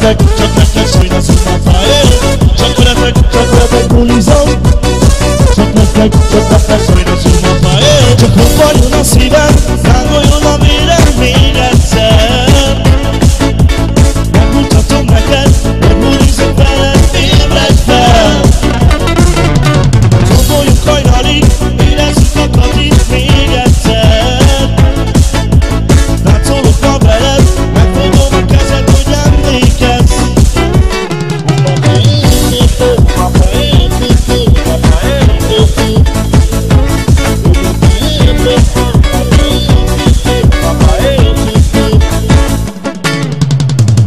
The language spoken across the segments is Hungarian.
nektek szóljon a színpályán. Csak veletek bulizom. Csak nektek szóljon a színpályán. Csak robbanjon a szívem, tángoljon a vérem még egyszer. Megmutatom neked, hogy bulizom veled, ébredj fel. Gondoljunk hajnalig, érezzük a katit még egyszer. Táncolok ma veled, megfogom a kezed, hogy emlékezz.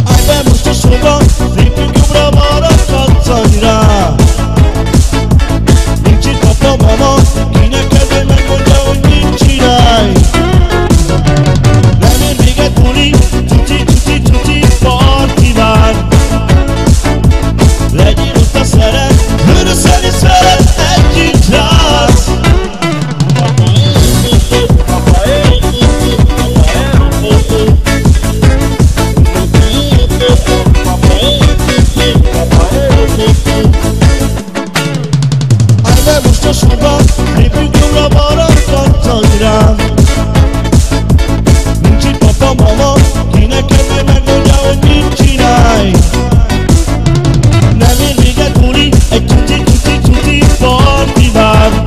Állj be most a sorba, lépjünk jobbra-balra, kattanj rá. Nincs itt papa, mama, ki neked megmondja, hogy mit csinálj. Nem ér még egy buli, tuti, parti vár. Legyél ott a szeret, hőröszel és szeret, együtt rász. Állj be most a sorba, lépjünk jobbra-balra, kattanj rám. Nincs itt papa, mama, ki neked megmondja, hogy mit csinálj. Nem ér még egy buli, egy tuti, parti vár.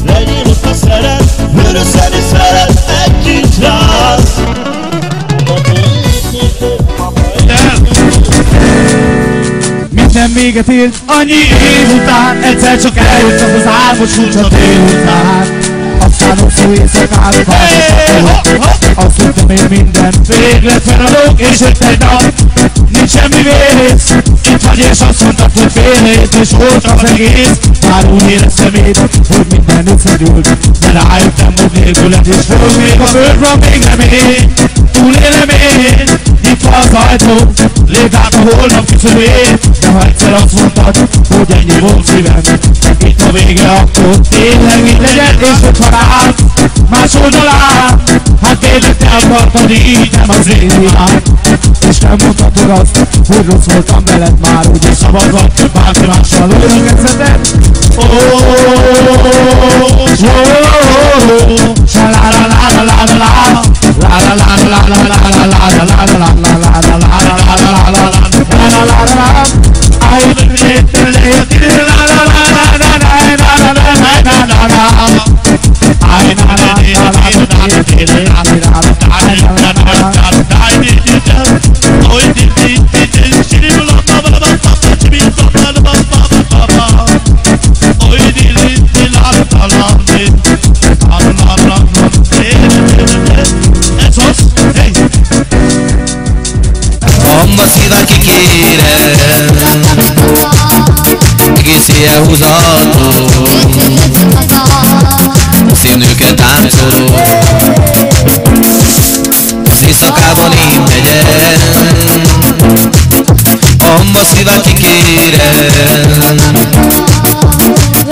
Legyél ott a szeret, hőröszel és szeret, együtt rász. Minden véget ért, annyi év után. Egyszer csak eljött csak az álmos csúcsa délután. Aztán hosszú éjszakát változtatok. Azt hittem én minden végre feladok. És jött egy nap, nincs semmi vérész. Itt vagy és azt mondtad, hogy félét. És volt az egész, már úgy éreztem én, hogy minden összegyűlt. De rájöttem, hogy nélküled és fog még a földről még nem én. Túlélem én, nyitva az ajtó, lépd át a holnap küszöbét. De ha egyszer azt mondtad, hogy ennyi volt szívem, itt a vége, akkor tényleg így legyen. És hogyha rád más oldalán, hát tényleg te akartad így, nem az én hibám. És nem mondhatod azt, hogy rossz voltam veled, már úgyis szabad vagy, bárki mással olyan kezdeted. Amba szíván kikérem, egész éjjel húzható, színőket táncoló. Az éjszakában én megyek, amba szíván kikérem,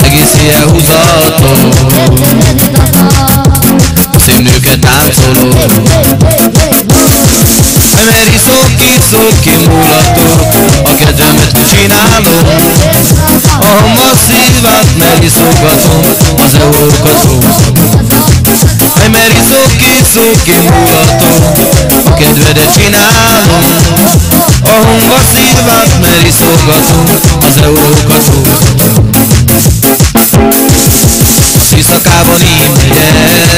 egész éjjel húzható, színőket táncoló. Mert iszok ki múlatok, a kedvemet csinálom. A hamar szívát, mert iszogatom, az eurókat húzom. Mert iszok ki múlatok, a kedvedet csinálom. A hamar szívát, mert iszogatom, az eurókat húzom. Az éjszakában én megyek,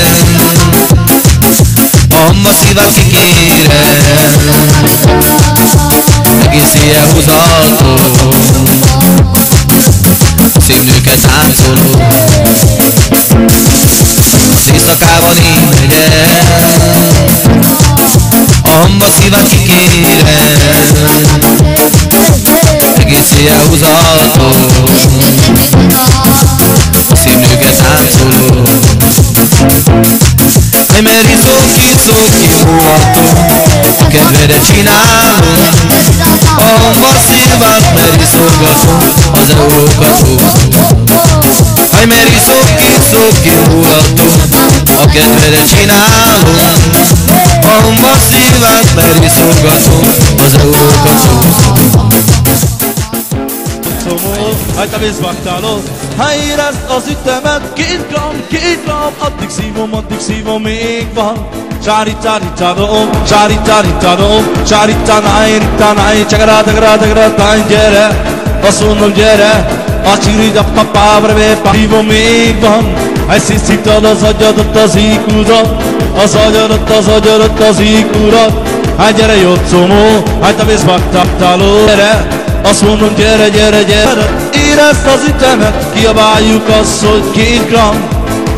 amba szívát kikérem, egész éjjel húzható, szép nőket táncoló. Az éjszakában én megyek, amba szívát kikérem, egész éjjel húzható, szép nőket táncoló. Mert iszok ki múlatom, a kedvedet csinálom. A hamar szívát, mert iszogatom, az eurókat húzom. Mert iszok ki múlatom, a kedvedet csinálom. A a szívát, mert iszolgatom az eurókat szóval. Hát a vízbaktáló, ha érezd az ütemet, 2 gram, addig szívom, még van. Sári-tári-tárom, sári-tári-tárom, sári-tánáj, csagará-tagará-tagará-tány, gyere, azt mondom, gyere, a csiri-da-papávra, szívom, még van. Hát sziszítad az agyadat, az íkudat, az agyadat, az íkudat. Hát gyere, Jocomó, hát a vízbaktáló, gyere, azt mondom, gyere, gyere, gyere. Érezd az ütemet, kiabáljuk azt, hogy 2 gram.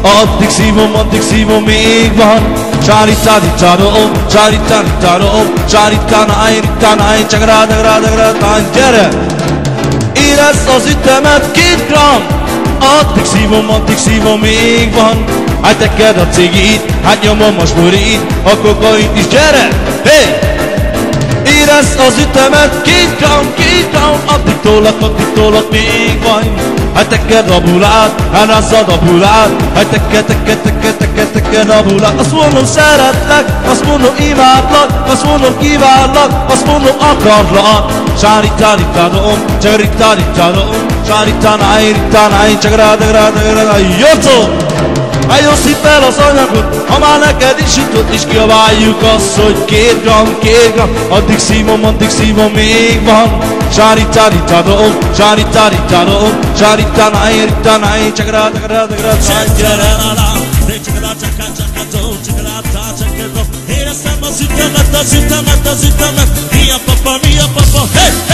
Addig szívom, még van. Sári-tári-tárom, sári-tári-tárom, sári-tánáj, csagará-tagará-tagará-tány, gyere! Érezd az ütemet, 2 gram. Addig szívom, még van. Hát teked a cigit, hát nyomom a smurit, a kokaint is, gyere! Hey! Érezd az ütemet, 2 gram, addig tolak, még van. Hát teked a bulát, hát rasszad a bulát, hát teked a bulát. Azt mondom, szeretlek, azt mondom, imádlak, azt mondom, kívánlak, azt mondom, akarlak. Sári-tári-tárom, csagari-tári-tárom, sári-tánáj, csagará-tagará-tagará-tány, Jocó! Hát jó szépen az anyagot, ha már neked is jutott, és kiabáljuk azt, hogy 2 gram, addig szívom, még van. Sári-tári-tárom, sári-tári-tárom, sári-tánáj, csagará-tagará-tagará-tány, gyere! Éreztem az ütemet, mi a papa, hey!